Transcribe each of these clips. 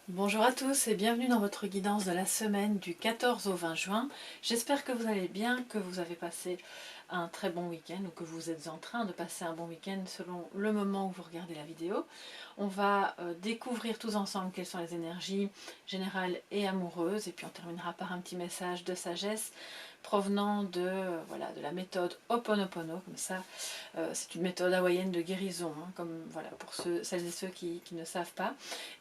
Bonjour à tous et bienvenue dans votre guidance de la semaine du 14 au 20 juin. J'espère que vous allez bien, que vous avez passé un très bon week-end ou que vous êtes en train de passer un bon week-end selon le moment où vous regardez la vidéo. On va découvrir tous ensemble quelles sont les énergies générales et amoureuses et puis on terminera par un petit message de sagesse provenant de la méthode Ho'oponopono, comme ça c'est une méthode hawaïenne de guérison, hein, comme voilà, pour celles et ceux qui ne savent pas.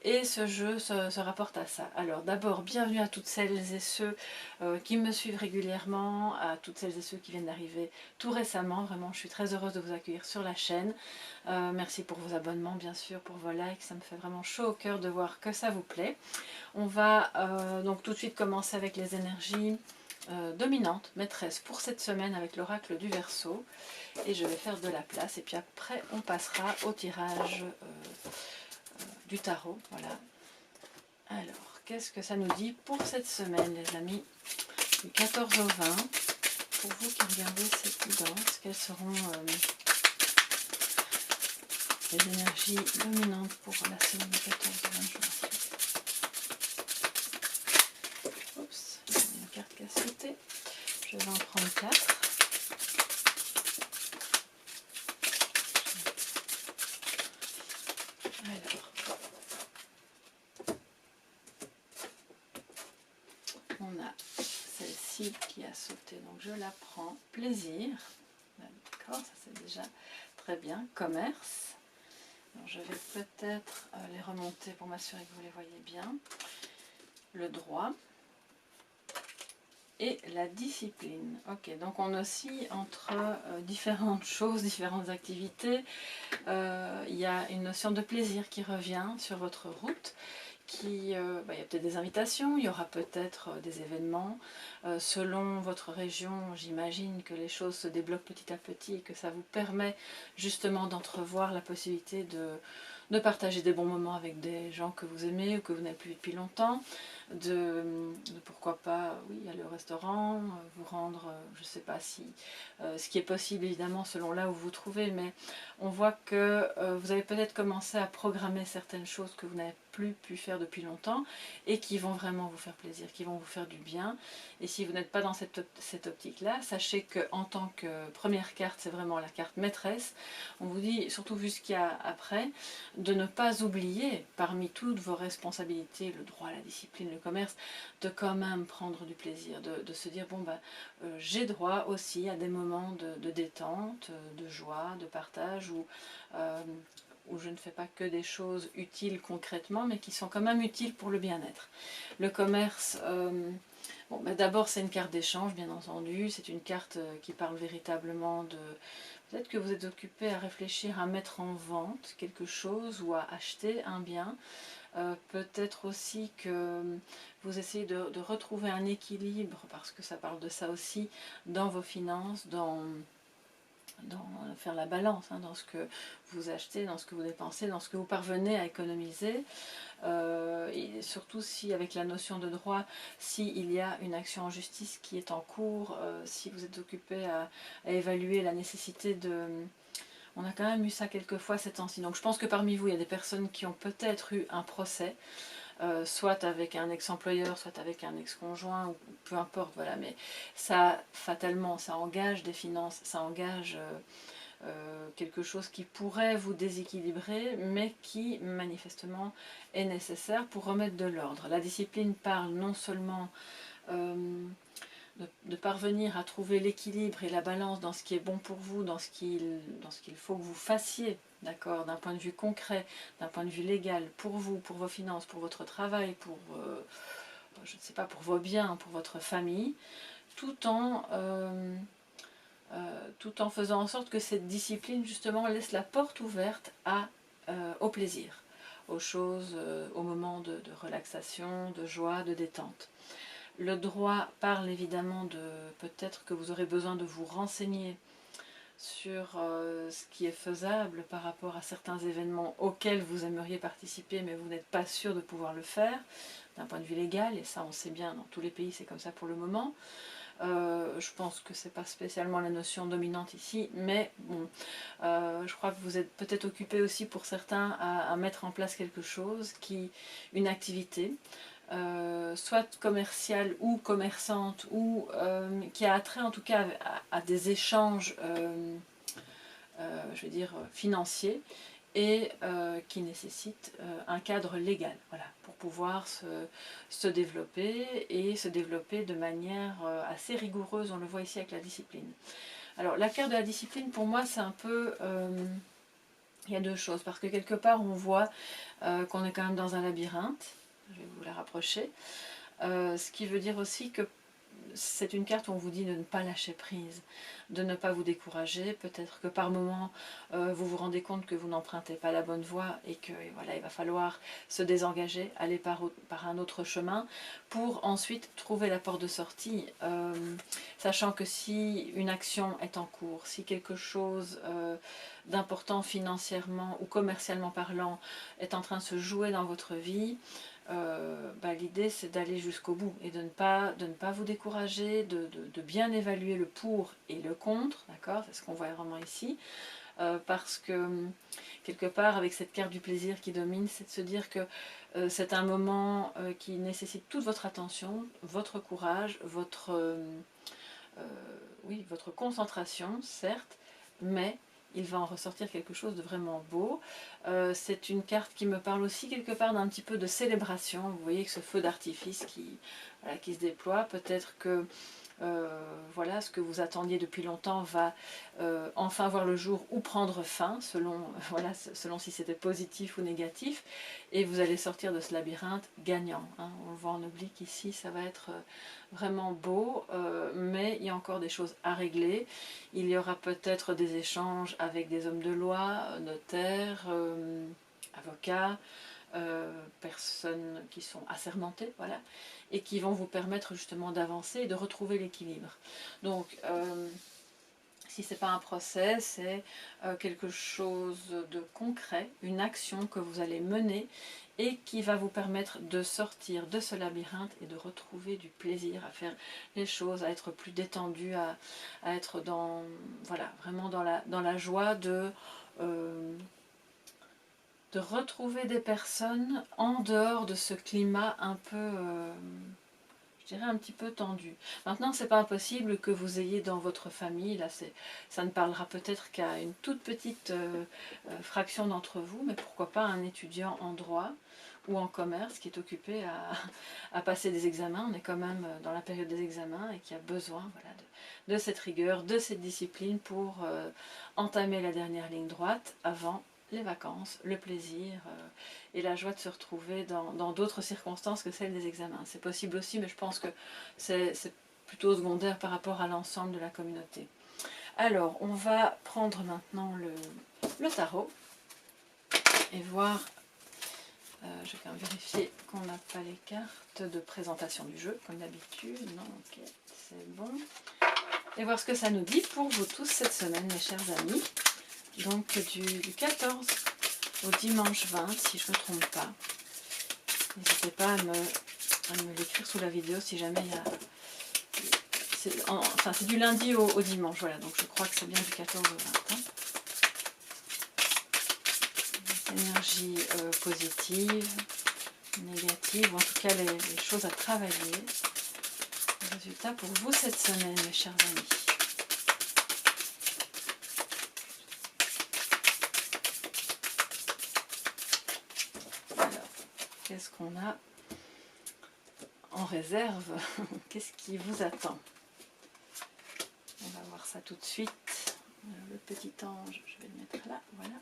Et ce jeu se rapporte à ça. Alors d'abord, bienvenue à toutes celles et ceux qui me suivent régulièrement, à toutes celles et ceux qui viennent d'arriver tout récemment. Vraiment, je suis très heureuse de vous accueillir sur la chaîne. Merci pour vos abonnements, bien sûr, pour vos likes. Ça me fait vraiment chaud au cœur de voir que ça vous plaît. On va donc tout de suite commencer avec les énergies dominantes, maîtresses pour cette semaine avec l'oracle du Verseau. Et je vais faire de la place. Et puis après, on passera au tirage du tarot. Voilà. Alors, qu'est-ce que ça nous dit pour cette semaine, les amis, du 14 au 20? Pour vous qui regardez cette guidance, quelles seront les énergies dominantes pour la semaine du 14 au 20 juin? Oups, il y a une carte qui a sauté. Je vais en prendre 4. Alors, on a celle-ci qui a sauté, donc je la prends. Plaisir, d'accord, ça c'est déjà très bien. Commerce, alors je vais peut-être les remonter pour m'assurer que vous les voyez bien. Le droit et la discipline. Ok, donc on oscille entre différentes choses, différentes activités. Il y a une notion de plaisir qui revient sur votre route. Il y a peut-être des invitations, il y aura peut-être des événements. Selon votre région, j'imagine que les choses se débloquent petit à petit et que ça vous permet justement d'entrevoir la possibilité de partager des bons moments avec des gens que vous aimez ou que vous n'avez plus vu depuis longtemps, de pourquoi pas, oui, aller au restaurant, vous rendre, je ne sais pas si, ce qui est possible évidemment selon là où vous vous trouvez, mais on voit que vous avez peut-être commencé à programmer certaines choses que vous n'avez plus pu faire depuis longtemps et qui vont vraiment vous faire plaisir, qui vont vous faire du bien. Et si vous n'êtes pas dans cette optique-là, sachez qu'en tant que première carte, c'est vraiment la carte maîtresse. On vous dit, surtout vu ce qu'il y a après, de ne pas oublier, parmi toutes vos responsabilités, le droit, la discipline, le commerce, de quand même prendre du plaisir, de se dire, bon, j'ai droit aussi à des moments de détente, de joie, de partage, où je ne fais pas que des choses utiles concrètement, mais qui sont quand même utiles pour le bien-être. Le commerce, d'abord c'est une carte d'échange, bien entendu, c'est une carte qui parle véritablement de... Peut-être que vous êtes occupé à réfléchir à mettre en vente quelque chose ou à acheter un bien. Peut-être aussi que vous essayez de retrouver un équilibre, parce que ça parle de ça aussi, dans vos finances, dans faire la balance, hein, dans ce que vous achetez, dans ce que vous dépensez, dans ce que vous parvenez à économiser. Et surtout si avec la notion de droit, s'il y a une action en justice qui est en cours, si vous êtes occupé à évaluer la nécessité de... On a quand même eu ça quelques fois ces temps-ci. Donc je pense que parmi vous, il y a des personnes qui ont peut-être eu un procès, soit avec un ex-employeur, soit avec un ex-conjoint, ou peu importe, voilà. Mais ça, fatalement, ça engage des finances, ça engage quelque chose qui pourrait vous déséquilibrer, mais qui manifestement est nécessaire pour remettre de l'ordre. La discipline parle non seulement de parvenir à trouver l'équilibre et la balance dans ce qui est bon pour vous, dans ce qu'il faut que vous fassiez, d'accord, d'un point de vue concret, d'un point de vue légal, pour vous, pour vos finances, pour votre travail, pour, je ne sais pas, pour vos biens, pour votre famille, tout en faisant en sorte que cette discipline justement laisse la porte ouverte au plaisir, aux choses, aux moments de relaxation, de joie, de détente. Le droit parle évidemment de peut-être que vous aurez besoin de vous renseigner sur ce qui est faisable par rapport à certains événements auxquels vous aimeriez participer, mais vous n'êtes pas sûr de pouvoir le faire d'un point de vue légal, et ça on sait bien, dans tous les pays c'est comme ça pour le moment. Je pense que c'est pas spécialement la notion dominante ici, mais bon, je crois que vous êtes peut-être occupé aussi pour certains à mettre en place quelque chose, une activité, soit commerciale ou commerçante, ou qui a attrait en tout cas à des échanges, je vais dire, financiers, et qui nécessite un cadre légal, voilà, pour pouvoir se développer, et se développer de manière assez rigoureuse. On le voit ici avec la discipline. Alors la carte de la discipline, pour moi, c'est un peu... il y a deux choses, parce que quelque part on voit qu'on est quand même dans un labyrinthe. Je vais vous la rapprocher. Ce qui veut dire aussi que c'est une carte où on vous dit de ne pas lâcher prise, de ne pas vous décourager. Peut-être que par moment, vous vous rendez compte que vous n'empruntez pas la bonne voie et que voilà, il va falloir se désengager, aller par un autre chemin pour ensuite trouver la porte de sortie. Sachant que si une action est en cours, si quelque chose d'important financièrement ou commercialement parlant est en train de se jouer dans votre vie, l'idée c'est d'aller jusqu'au bout et de ne pas vous décourager, de bien évaluer le pour et le contre, d'accord, c'est ce qu'on voit vraiment ici, parce que quelque part avec cette carte du plaisir qui domine, c'est de se dire que c'est un moment qui nécessite toute votre attention, votre courage, votre concentration, certes, mais il va en ressortir quelque chose de vraiment beau. C'est une carte qui me parle aussi quelque part d'un petit peu de célébration. Vous voyez que ce feu d'artifice qui se déploie, peut-être que voilà, ce que vous attendiez depuis longtemps va enfin voir le jour ou prendre fin, selon si c'était positif ou négatif, et vous allez sortir de ce labyrinthe gagnant, hein. On le voit en oblique ici, ça va être vraiment beau, mais il y a encore des choses à régler. Il y aura peut-être des échanges avec des hommes de loi, notaires, avocats, personnes qui sont assermentées, voilà, et qui vont vous permettre justement d'avancer et de retrouver l'équilibre. Donc, si ce n'est pas un procès, c'est quelque chose de concret, une action que vous allez mener et qui va vous permettre de sortir de ce labyrinthe et de retrouver du plaisir à faire les choses, à être plus détendu, à être vraiment dans la joie de retrouver des personnes en dehors de ce climat un peu, je dirais un petit peu tendu. Maintenant, c'est pas impossible que vous ayez dans votre famille, là ça ne parlera peut-être qu'à une toute petite fraction d'entre vous, mais pourquoi pas un étudiant en droit ou en commerce qui est occupé à passer des examens. On est quand même dans la période des examens et qui a besoin de cette rigueur, de cette discipline pour entamer la dernière ligne droite avant les vacances, le plaisir et la joie de se retrouver dans d'autres circonstances que celles des examens. C'est possible aussi, mais je pense que c'est plutôt secondaire par rapport à l'ensemble de la communauté. Alors, on va prendre maintenant le tarot et voir, je vais quand même vérifier qu'on n'a pas les cartes de présentation du jeu, comme d'habitude. Non, ok, c'est bon. Et voir ce que ça nous dit pour vous tous cette semaine, mes chers amis. Donc du 14 au dimanche 20, si je ne me trompe pas. N'hésitez pas à me l'écrire sous la vidéo si jamais il y a... c'est du lundi au dimanche, voilà, donc je crois que c'est bien du 14 au 20. Hein. Énergie positive, négative, ou en tout cas les choses à travailler. Résultat pour vous cette semaine, mes chers amis. Qu'est-ce qu'on a en réserve? Qu'est-ce qui vous attend? On va voir ça tout de suite. Le petit ange, je vais le mettre là, voilà.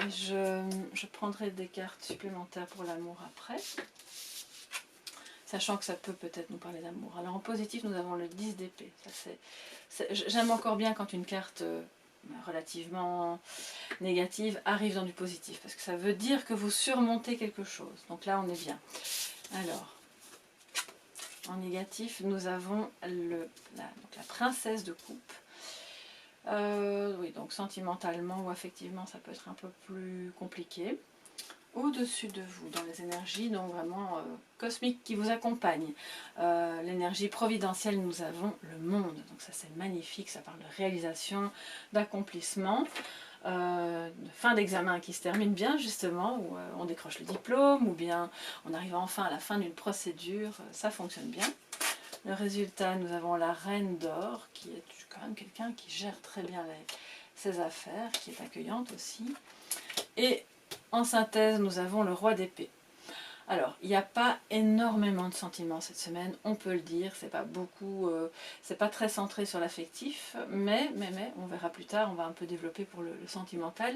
Je prendrai des cartes supplémentaires pour l'amour après, sachant que ça peut-être nous parler d'amour. Alors en positif, nous avons le 10 d'épée. J'aime encore bien quand une carte relativement négative arrive dans du positif, parce que ça veut dire que vous surmontez quelque chose. Donc là on est bien. Alors en négatif nous avons la princesse de coupe. Oui, donc sentimentalement ou affectivement ça peut être un peu plus compliqué. au-dessus de vous, dans les énergies donc vraiment cosmiques qui vous accompagnent. L'énergie providentielle, nous avons le monde, donc ça c'est magnifique, ça parle de réalisation, d'accomplissement, de fin d'examen qui se termine bien justement, où on décroche le diplôme, ou bien on arrive enfin à la fin d'une procédure, ça fonctionne bien. Le résultat, nous avons la reine d'or, qui est quand même quelqu'un qui gère très bien ses affaires, qui est accueillante aussi. Et en synthèse, nous avons le roi d'épée. Alors, il n'y a pas énormément de sentiments cette semaine, on peut le dire, c'est pas beaucoup, c'est pas très centré sur l'affectif, mais, on verra plus tard, on va un peu développer pour le sentimental,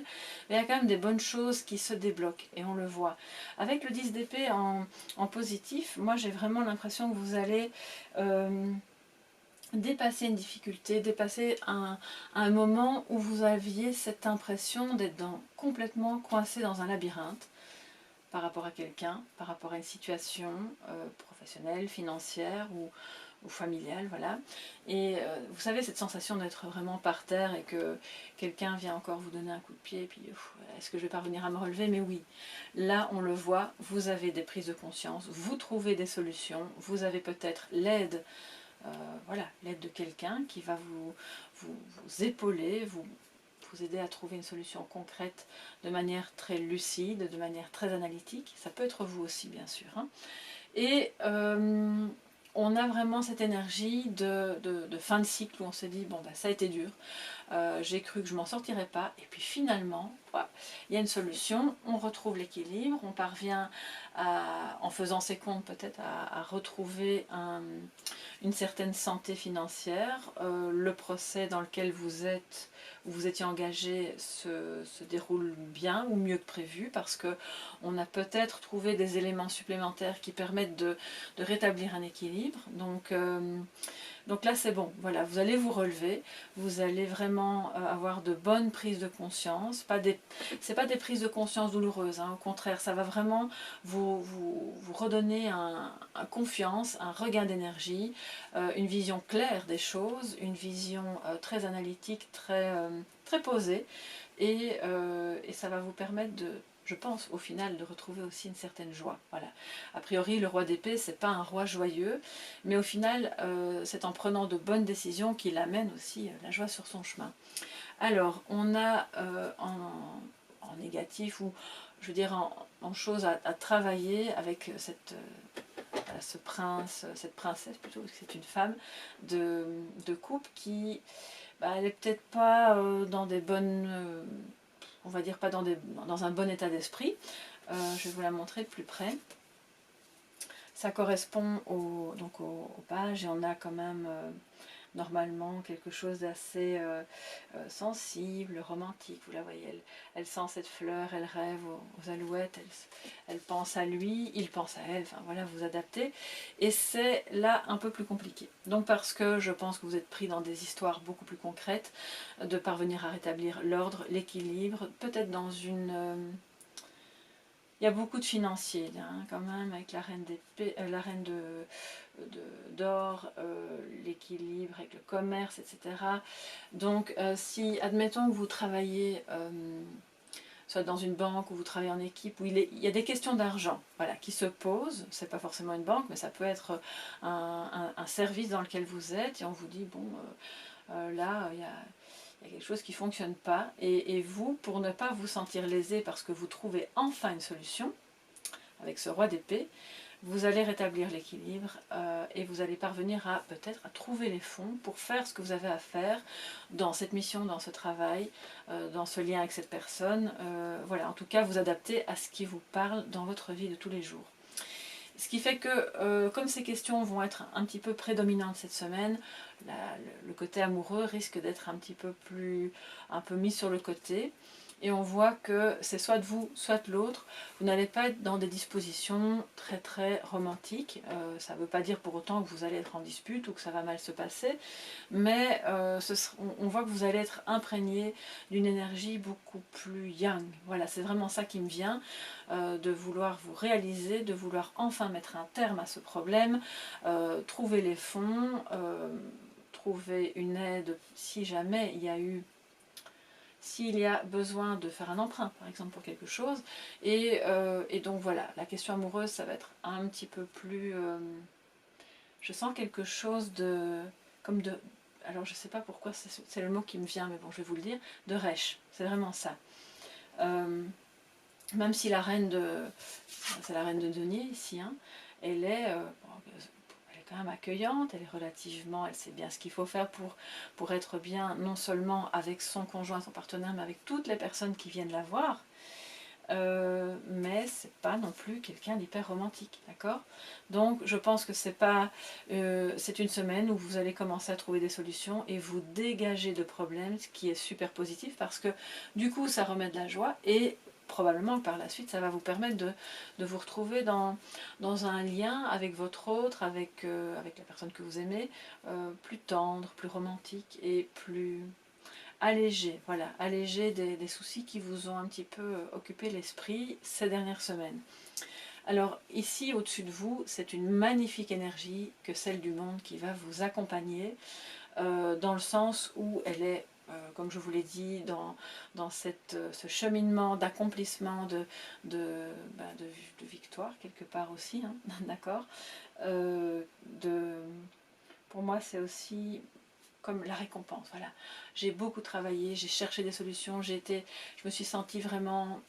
mais il y a quand même des bonnes choses qui se débloquent, et on le voit. Avec le 10 d'épée en positif, moi j'ai vraiment l'impression que vous allez dépasser une difficulté, dépasser un moment où vous aviez cette impression d'être complètement coincé dans un labyrinthe, par rapport à quelqu'un, par rapport à une situation professionnelle, financière ou familiale, voilà. Et vous savez, cette sensation d'être vraiment par terre et que quelqu'un vient encore vous donner un coup de pied, et puis est-ce que je vais parvenir à me relever? Mais oui, là on le voit, vous avez des prises de conscience, vous trouvez des solutions, vous avez peut-être l'aide, voilà, l'aide de quelqu'un qui va vous épauler, vous aider à trouver une solution concrète de manière très lucide, de manière très analytique. Ça peut être vous aussi, bien sûr. Hein. Et on a vraiment cette énergie de fin de cycle où on se dit, bon, bah, ça a été dur, j'ai cru que je m'en sortirais pas, et puis finalement, voilà, il y a une solution, on retrouve l'équilibre, on parvient, en faisant ses comptes peut-être, à retrouver une certaine santé financière, le procès dans lequel vous êtes, où vous étiez engagé, se déroule bien ou mieux que prévu, parce qu'on a peut-être trouvé des éléments supplémentaires qui permettent de rétablir un équilibre. Donc là c'est bon, voilà, vous allez vous relever, vous allez vraiment avoir de bonnes prises de conscience, c'est pas des prises de conscience douloureuses, hein, au contraire, ça va vraiment vous redonner un confiance, un regain d'énergie, une vision claire des choses, une vision très analytique, très posée, et ça va vous permettre je pense au final de retrouver aussi une certaine joie. Voilà. A priori le roi d'épée c'est pas un roi joyeux, mais au final c'est en prenant de bonnes décisions qu'il amène aussi la joie sur son chemin. Alors on a en négatif, ou je veux dire en chose à travailler avec ce prince, cette princesse plutôt, parce que c'est une femme de couple qui elle est peut-être pas dans des bonnes on va dire pas dans un bon état d'esprit. Je vais vous la montrer de plus près. Ça correspond donc au page, et on a quand même normalement quelque chose d'assez sensible, romantique. Vous la voyez, elle sent cette fleur, elle rêve aux alouettes, elle pense à lui, il pense à elle, enfin voilà, vous adaptez. Et c'est là un peu plus compliqué. Donc parce que je pense que vous êtes pris dans des histoires beaucoup plus concrètes, de parvenir à rétablir l'ordre, l'équilibre, peut-être dans une... il y a beaucoup de financiers hein, quand même, avec la reine la reine d'or, l'équilibre avec le commerce, etc. Donc si, admettons que vous travaillez soit dans une banque ou vous travaillez en équipe, où il y a des questions d'argent voilà, qui se posent, c'est pas forcément une banque, mais ça peut être un service dans lequel vous êtes, et on vous dit, bon, là, il y a quelque chose qui ne fonctionne pas, et vous, pour ne pas vous sentir lésé parce que vous trouvez enfin une solution, avec ce roi d'épée, vous allez rétablir l'équilibre et vous allez parvenir à peut-être à trouver les fonds pour faire ce que vous avez à faire dans cette mission, dans ce travail, dans ce lien avec cette personne. Voilà, en tout cas, vous adaptez à ce qui vous parle dans votre vie de tous les jours. Ce qui fait que, comme ces questions vont être un petit peu prédominantes cette semaine, le côté amoureux risque d'être un peu mis sur le côté. Et on voit que c'est soit de vous, soit de l'autre. Vous n'allez pas être dans des dispositions très très romantiques. Ça ne veut pas dire pour autant que vous allez être en dispute ou que ça va mal se passer. Mais on voit que vous allez être imprégné d'une énergie beaucoup plus yang. Voilà, c'est vraiment ça qui me vient. De vouloir vous réaliser, de vouloir enfin mettre un terme à ce problème, trouver les fonds, trouver une aide si jamais il y a eu... s'il y a besoin de faire un emprunt, par exemple, pour quelque chose. Et donc voilà, la question amoureuse, ça va être un petit peu plus... je sens quelque chose de... comme de... Alors je ne sais pas pourquoi, c'est le mot qui me vient, mais bon, je vais vous le dire, de rêche, c'est vraiment ça. Même si la reine de... c'est la reine de denier ici, hein, elle est... elle est quand même accueillante, elle est relativement, elle sait bien ce qu'il faut faire pour être bien, non seulement avec son conjoint, son partenaire, mais avec toutes les personnes qui viennent la voir. Mais c'est pas non plus quelqu'un d'hyper romantique, d'accord? Donc je pense que c'est pas, c'est une semaine où vous allez commencer à trouver des solutions et vous dégager de problèmes, ce qui est super positif parce que du coup ça remet de la joie et probablement que par la suite ça va vous permettre de vous retrouver dans un lien avec votre autre, avec la personne que vous aimez, plus tendre, plus romantique et plus allégé, voilà, allégé des soucis qui vous ont un petit peu occupé l'esprit ces dernières semaines. Alors ici au-dessus de vous, c'est une magnifique énergie que celle du monde qui va vous accompagner dans le sens où elle est, comme je vous l'ai dit, dans ce cheminement d'accomplissement, de victoire quelque part aussi, hein, d'accord. Pour moi c'est aussi comme la récompense, voilà. J'ai beaucoup travaillé, j'ai cherché des solutions, je me suis sentie vraiment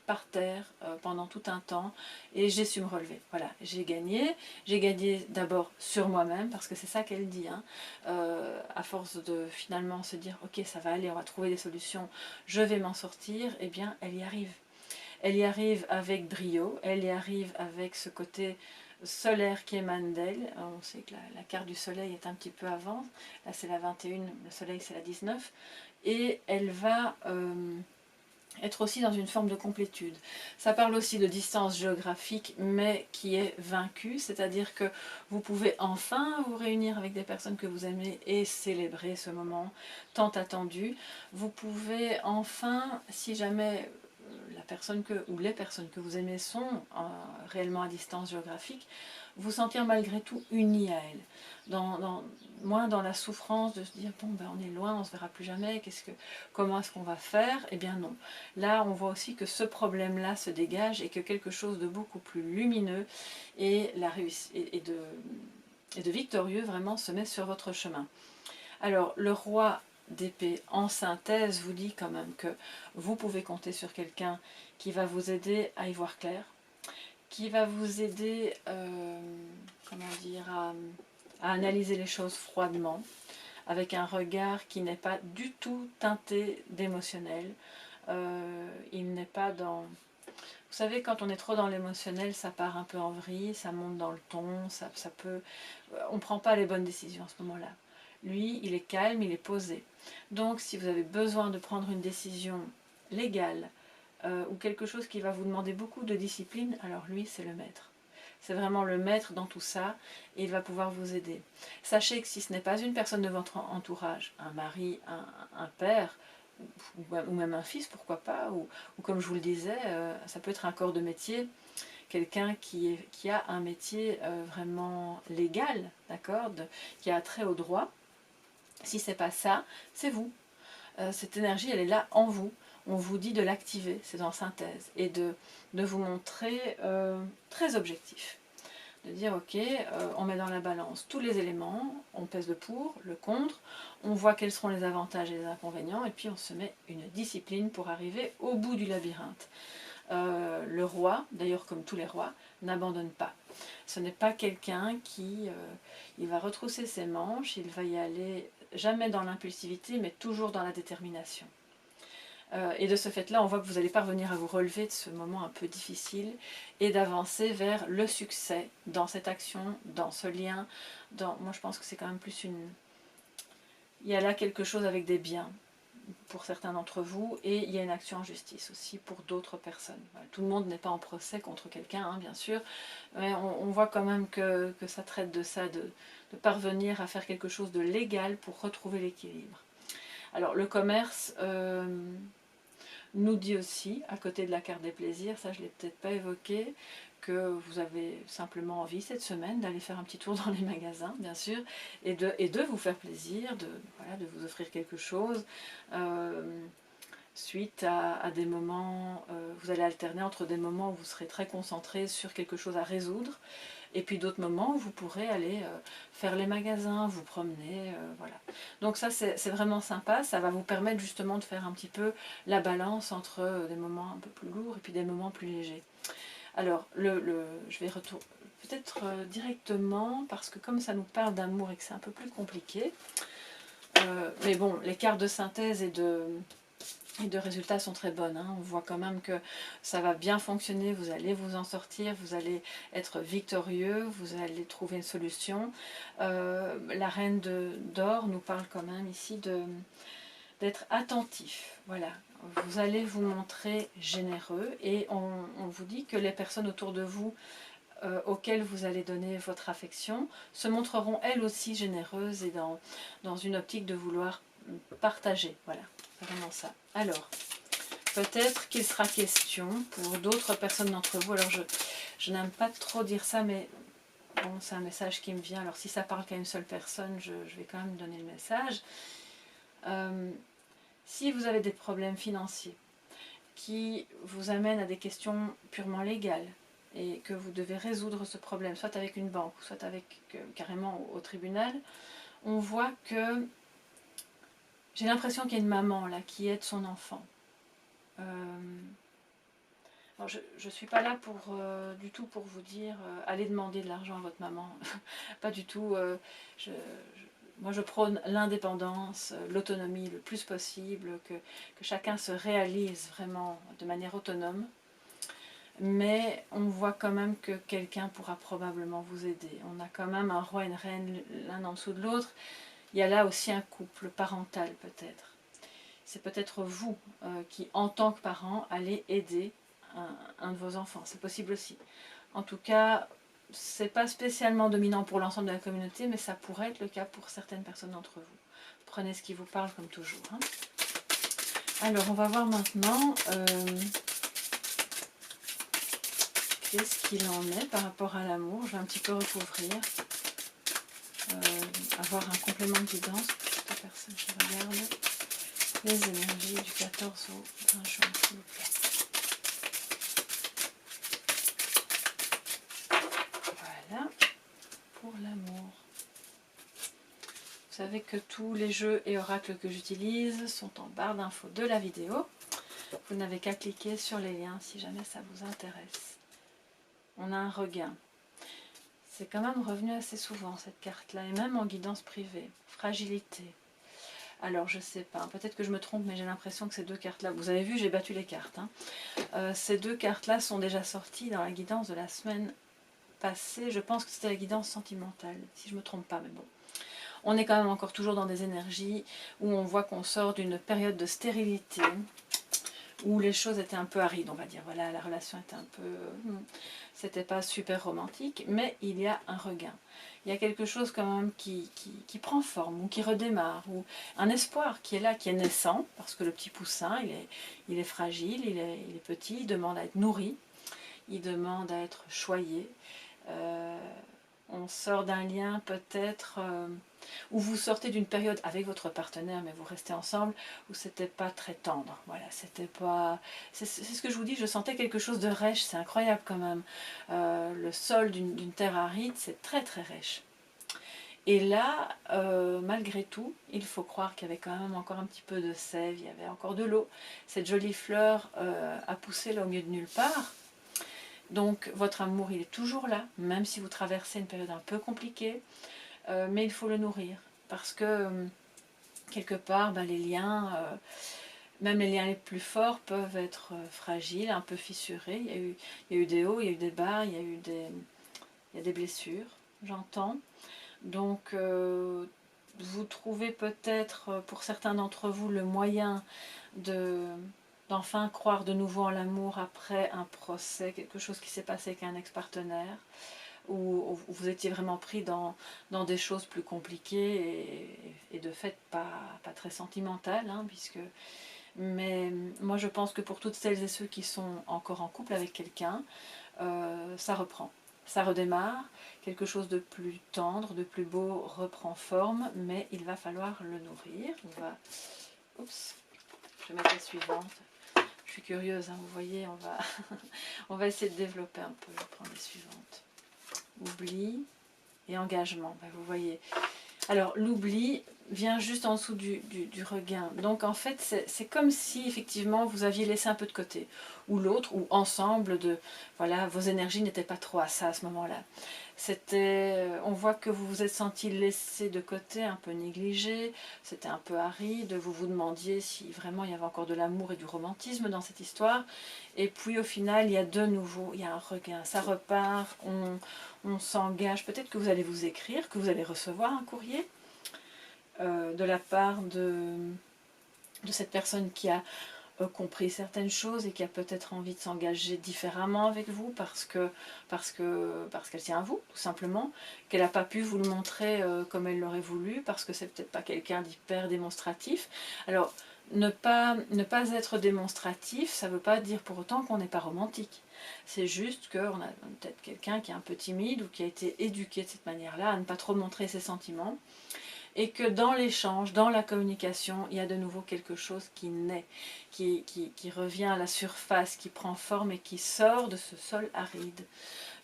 par terre pendant tout un temps et j'ai su me relever. Voilà, j'ai gagné d'abord sur moi-même parce que c'est ça qu'elle dit, hein. À force de finalement se dire ok ça va aller, on va trouver des solutions, je vais m'en sortir, et eh bien elle y arrive. Elle y arrive avec brio, elle y arrive avec ce côté solaire qui émane d'elle. On sait que la carte du soleil est un petit peu avant, là c'est la 21, le soleil c'est la 19, et elle va être aussi dans une forme de complétude. Ça parle aussi de distance géographique, mais qui est vaincue, c'est-à-dire que vous pouvez enfin vous réunir avec des personnes que vous aimez et célébrer ce moment tant attendu. Vous pouvez enfin, si jamais la personne ou les personnes que vous aimez sont réellement à distance géographique, vous sentir malgré tout unis à elles. Moins dans la souffrance de se dire bon ben on est loin, on se verra plus jamais, comment est-ce qu'on va faire? Eh bien non. Là on voit aussi que ce problème-là se dégage et que quelque chose de beaucoup plus lumineux et de victorieux vraiment se met sur votre chemin. Alors le roi d'épée en synthèse vous dit quand même que vous pouvez compter sur quelqu'un qui va vous aider à y voir clair, qui va vous aider comment dire, à analyser les choses froidement, avec un regard qui n'est pas du tout teinté d'émotionnel. Il n'est pas dans... Vous savez, quand on est trop dans l'émotionnel, ça part un peu en vrille, ça monte dans le ton, ça peut... On ne prend pas les bonnes décisions à ce moment-là. Lui, il est calme, il est posé. Donc, si vous avez besoin de prendre une décision légale ou quelque chose qui va vous demander beaucoup de discipline, alors lui, c'est le maître. C'est vraiment le maître dans tout ça et il va pouvoir vous aider. Sachez que si ce n'est pas une personne de votre entourage, un mari, un père, ou même un fils, pourquoi pas, ou comme je vous le disais, ça peut être un corps de métier, quelqu'un qui a un métier vraiment légal, d'accord, qui a trait au droit. Si c'est pas ça, c'est vous. Cette énergie, elle est là en vous. On vous dit de l'activer, c'est en synthèse, et de vous montrer très objectif. De dire ok, on met dans la balance tous les éléments, on pèse le pour, le contre, on voit quels seront les avantages et les inconvénients, et puis on se met une discipline pour arriver au bout du labyrinthe. Le roi, d'ailleurs comme tous les rois, n'abandonne pas. Ce n'est pas quelqu'un qui il va retrousser ses manches, il va y aller jamais dans l'impulsivité, mais toujours dans la détermination. Et de ce fait-là, on voit que vous allez parvenir à vous relever de ce moment un peu difficile et d'avancer vers le succès dans cette action, dans ce lien. Moi, je pense que c'est quand même plus une... Il y a là quelque chose avec des biens pour certains d'entre vous, et il y a une action en justice aussi pour d'autres personnes. Tout le monde n'est pas en procès contre quelqu'un, hein, bien sûr, mais on voit quand même que ça traite de ça, de parvenir à faire quelque chose de légal pour retrouver l'équilibre. Alors le commerce nous dit aussi, à côté de la carte des plaisirs, ça je ne l'ai peut-être pas évoqué, que vous avez simplement envie cette semaine d'aller faire un petit tour dans les magasins, bien sûr, et de vous faire plaisir, voilà, de vous offrir quelque chose. Suite à des moments, vous allez alterner entre des moments où vous serez très concentré sur quelque chose à résoudre, et puis d'autres moments où vous pourrez aller faire les magasins, vous promener, voilà. Donc ça c'est vraiment sympa, ça va vous permettre justement de faire un petit peu la balance entre des moments un peu plus lourds et puis des moments plus légers. Alors, je vais retourner peut-être directement, parce que comme ça nous parle d'amour et que c'est un peu plus compliqué, mais bon, les cartes de synthèse et de résultats sont très bonnes, hein. On voit quand même que ça va bien fonctionner, vous allez vous en sortir, vous allez être victorieux, vous allez trouver une solution. La reine d'or nous parle quand même ici d'être attentif, voilà. Vous allez vous montrer généreux et on vous dit que les personnes autour de vous auxquelles vous allez donner votre affection se montreront elles aussi généreuses et dans une optique de vouloir partager, voilà, vraiment ça. Alors, peut-être qu'il sera question pour d'autres personnes d'entre vous, alors je n'aime pas trop dire ça, mais bon, c'est un message qui me vient, alors si ça parle qu'à une seule personne, je vais quand même donner le message. Si vous avez des problèmes financiers qui vous amènent à des questions purement légales et que vous devez résoudre ce problème, soit avec une banque, soit avec carrément au tribunal, on voit que j'ai l'impression qu'il y a une maman là qui aide son enfant. Alors je ne suis pas là du tout pour vous dire allez demander de l'argent à votre maman. Pas du tout. Moi je prône l'indépendance, l'autonomie le plus possible, que chacun se réalise vraiment de manière autonome. Mais on voit quand même que quelqu'un pourra probablement vous aider. On a quand même un roi et une reine l'un en dessous de l'autre. Il y a là aussi un couple parental peut-être. C'est peut-être vous qui, en tant que parent, allez aider un de vos enfants. C'est possible aussi. En tout cas, c'est pas spécialement dominant pour l'ensemble de la communauté, mais ça pourrait être le cas pour certaines personnes d'entre vous. Prenez ce qui vous parle comme toujours. Hein. Alors, on va voir maintenant qu'est-ce qu'il en est par rapport à l'amour. Je vais un petit peu recouvrir. Avoir un complément de guidance pour toute la personne qui regarde. Les énergies du 14 au 20 juin, s'il vous plaît. Voilà, pour l'amour. Vous savez que tous les jeux et oracles que j'utilise sont en barre d'infos de la vidéo. Vous n'avez qu'à cliquer sur les liens si jamais ça vous intéresse. On a un regain. C'est quand même revenu assez souvent cette carte-là, et même en guidance privée. Fragilité. Alors je sais pas, peut-être que je me trompe, mais j'ai l'impression que ces deux cartes-là, vous avez vu, j'ai battu les cartes. Hein. Ces deux cartes-là sont déjà sorties dans la guidance de la semaine passée. Je pense que c'était la guidance sentimentale, si je me trompe pas, mais bon. On est quand même encore toujours dans des énergies où on voit qu'on sort d'une période de stérilité, où les choses étaient un peu arides, on va dire. Voilà, la relation était un peu... C'était pas super romantique, mais il y a un regain. Il y a quelque chose quand même qui prend forme, ou qui redémarre, ou un espoir qui est là, qui est naissant, parce que le petit poussin, il est fragile, il est petit, il demande à être nourri, il demande à être choyé. On sort d'un lien peut-être où vous sortez d'une période avec votre partenaire, mais vous restez ensemble, où c'était pas très tendre. Voilà, c'était pas. C'est ce que je vous dis, je sentais quelque chose de rêche, c'est incroyable quand même. Le sol d'une terre aride, c'est très très rêche. Et là, malgré tout, il faut croire qu'il y avait quand même encore un petit peu de sève, il y avait encore de l'eau. Cette jolie fleur a poussé là au milieu de nulle part. Donc votre amour, il est toujours là, même si vous traversez une période un peu compliquée, mais il faut le nourrir. Parce que, quelque part, les liens, même les liens les plus forts, peuvent être fragiles, un peu fissurés. Il y a eu des hauts, il y a eu des bas, il y a des blessures, j'entends. Donc, vous trouvez peut-être, pour certains d'entre vous, le moyen d'enfin croire de nouveau en l'amour après un procès, quelque chose qui s'est passé avec un ex-partenaire, où vous étiez vraiment pris dans des choses plus compliquées et de fait pas très sentimentales, hein, puisque Mais moi je pense que pour toutes celles et ceux qui sont encore en couple avec quelqu'un, ça reprend, ça redémarre, quelque chose de plus tendre, de plus beau reprend forme, mais il va falloir le nourrir. On va, oups, je vais mettre la suivante. Je suis curieuse, hein, vous voyez, on va essayer de développer un peu. Je vais prendre les suivantes. Oubli et engagement, ben, vous voyez. Alors l'oubli vient juste en dessous du regain. Donc en fait c'est comme si effectivement vous aviez laissé un peu de côté. Ou l'autre, ou ensemble, voilà, vos énergies n'étaient pas trop à ça à ce moment-là. On voit que vous vous êtes senti laissé de côté, un peu négligé, c'était un peu aride, vous vous demandiez si vraiment il y avait encore de l'amour et du romantisme dans cette histoire. Et puis au final il y a de nouveau, il y a un regain, ça repart, on s'engage, peut-être que vous allez vous écrire, que vous allez recevoir un courrier de la part de cette personne qui a compris certaines choses et qui a peut-être envie de s'engager différemment avec vous parce qu'elle tient à vous, tout simplement, qu'elle n'a pas pu vous le montrer comme elle l'aurait voulu, parce que c'est peut-être pas quelqu'un d'hyper démonstratif. Alors, ne pas être démonstratif, ça ne veut pas dire pour autant qu'on n'est pas romantique. C'est juste qu'on a peut-être quelqu'un qui est un peu timide ou qui a été éduqué de cette manière-là, à ne pas trop montrer ses sentiments. Et que dans l'échange, dans la communication, il y a de nouveau quelque chose qui naît, qui revient à la surface, qui prend forme et qui sort de ce sol aride.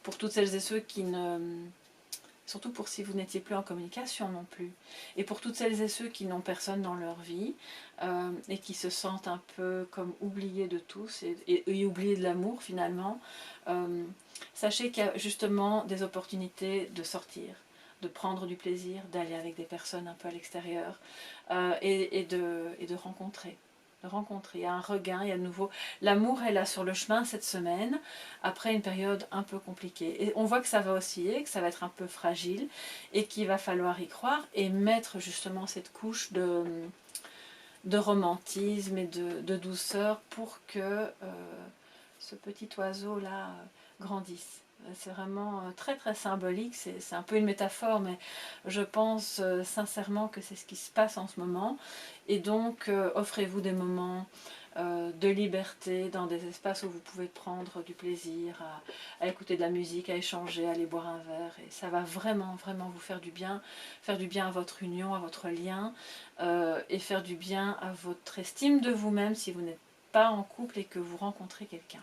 Pour toutes celles et ceux qui ne... Surtout pour si vous n'étiez plus en communication non plus. Et pour toutes celles et ceux qui n'ont personne dans leur vie et qui se sentent un peu comme oubliés de tous et oubliés de l'amour finalement, sachez qu'il y a justement des opportunités de sortir, de prendre du plaisir, d'aller avec des personnes un peu à l'extérieur et de rencontrer. Il y a un regain, il y a de nouveau. L'amour est là sur le chemin cette semaine, après une période un peu compliquée. Et on voit que ça va osciller, que ça va être un peu fragile, et qu'il va falloir y croire et mettre justement cette couche de romantisme et de douceur pour que ce petit oiseau-là grandisse. C'est vraiment très très symbolique, c'est un peu une métaphore, mais je pense sincèrement que c'est ce qui se passe en ce moment. Et donc offrez-vous des moments de liberté dans des espaces où vous pouvez prendre du plaisir, à écouter de la musique, à échanger, à aller boire un verre. Et ça va vraiment vraiment vous faire du bien à votre union, à votre lien, et faire du bien à votre estime de vous-même si vous n'êtes pas en couple et que vous rencontrez quelqu'un.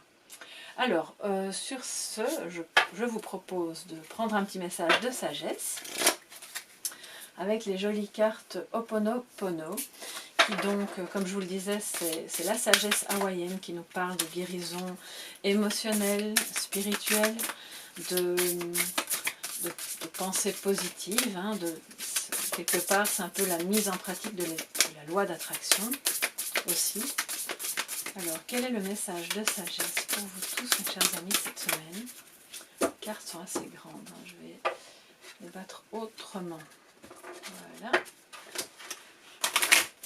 Alors, sur ce, je vous propose de prendre un petit message de sagesse avec les jolies cartes Ho'oponopono, qui donc, comme je vous le disais, c'est la sagesse hawaïenne qui nous parle de guérison émotionnelle, spirituelle, de pensée positive. Hein, quelque part, c'est un peu la mise en pratique de la loi d'attraction aussi. Alors, quel est le message de sagesse pour vous tous, mes chers amis, cette semaine? Les cartes sont assez grandes, hein. Je vais les battre autrement. Voilà.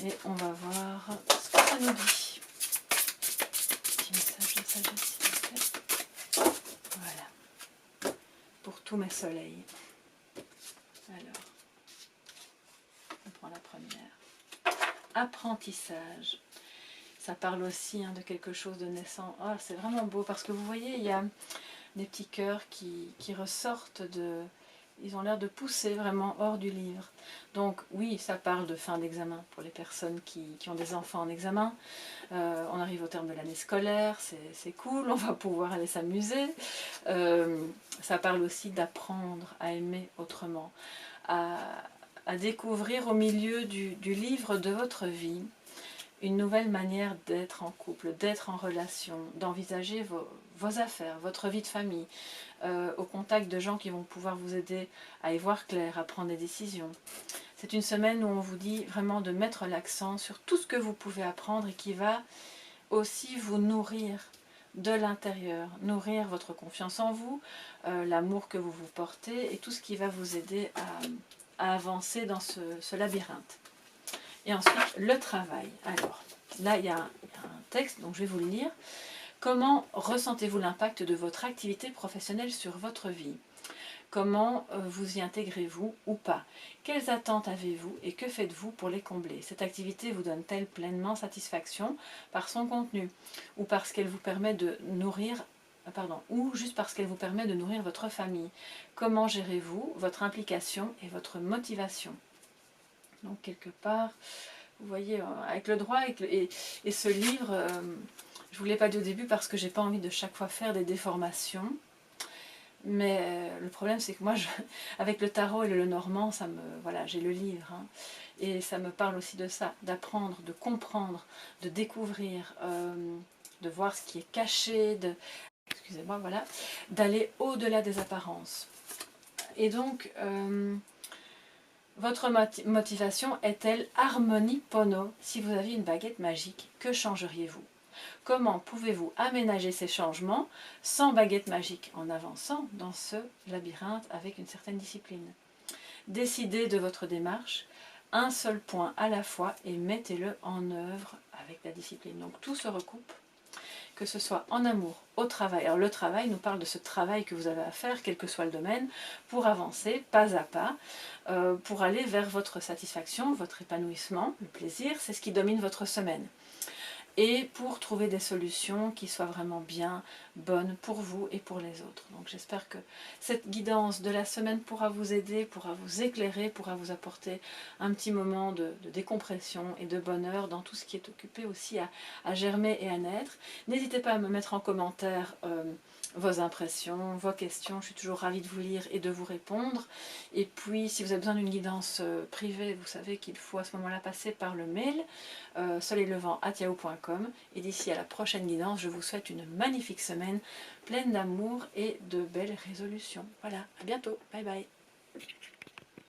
Et on va voir ce que ça nous dit. Petit message de sagesse, s'il vous plaît. Voilà. Pour tous mes soleils. Alors, on prend la première. Apprentissage. Ça parle aussi de quelque chose de naissant. Oh, c'est vraiment beau parce que vous voyez, il y a des petits cœurs qui ressortent de... Ils ont l'air de pousser vraiment hors du livre. Donc oui, ça parle de fin d'examen pour les personnes qui ont des enfants en examen. On arrive au terme de l'année scolaire, c'est cool, on va pouvoir aller s'amuser. Ça parle aussi d'apprendre à aimer autrement, à découvrir au milieu du livre de votre vie une nouvelle manière d'être en couple, d'être en relation, d'envisager vos affaires, votre vie de famille, au contact de gens qui vont pouvoir vous aider à y voir clair, à prendre des décisions. C'est une semaine où on vous dit vraiment de mettre l'accent sur tout ce que vous pouvez apprendre et qui va aussi vous nourrir de l'intérieur, nourrir votre confiance en vous, l'amour que vous vous portez et tout ce qui va vous aider à avancer dans ce labyrinthe. Et ensuite, le travail. Alors, là, il y a un texte, donc je vais vous le lire. Comment ressentez-vous l'impact de votre activité professionnelle sur votre vie? Comment vous y intégrez-vous ou pas? Quelles attentes avez-vous et que faites-vous pour les combler? Cette activité vous donne-t-elle pleinement satisfaction par son contenu ou parce qu'elle vous permet de nourrir ou juste parce qu'elle vous permet de nourrir votre famille? Comment gérez-vous votre implication et votre motivation? Donc quelque part, vous voyez, avec le droit et ce livre, je ne vous l'ai pas dit au début parce que j'ai pas envie de chaque fois faire des déformations. Mais le problème c'est que moi, avec le tarot et le Lenormand, voilà, j'ai le livre. Hein, et ça me parle aussi de ça, d'apprendre, de comprendre, de découvrir, de voir ce qui est caché, excusez-moi, voilà, d'aller au-delà des apparences. Et donc, votre motivation est-elle harmonie pono? Si vous aviez une baguette magique, que changeriez-vous? Comment pouvez-vous aménager ces changements sans baguette magique en avançant dans ce labyrinthe avec une certaine discipline? Décidez de votre démarche, un seul point à la fois et mettez-le en œuvre avec la discipline. Donc tout se recoupe, que ce soit en amour, au travail. Alors le travail nous parle de ce travail que vous avez à faire, quel que soit le domaine, pour avancer pas à pas, pour aller vers votre satisfaction, votre épanouissement, le plaisir, c'est ce qui domine votre semaine. Et pour trouver des solutions qui soient vraiment bien bonnes pour vous et pour les autres. Donc j'espère que cette guidance de la semaine pourra vous aider, pourra vous éclairer, pourra vous apporter un petit moment de décompression et de bonheur dans tout ce qui est occupé aussi à germer et à naître. N'hésitez pas à me mettre en commentaire vos impressions, vos questions, je suis toujours ravie de vous lire et de vous répondre. Et puis si vous avez besoin d'une guidance privée, vous savez qu'il faut à ce moment-là passer par le mail soleillevent@yahoo.com. Et d'ici à la prochaine guidance, je vous souhaite une magnifique semaine pleine d'amour et de belles résolutions. Voilà, à bientôt, bye bye.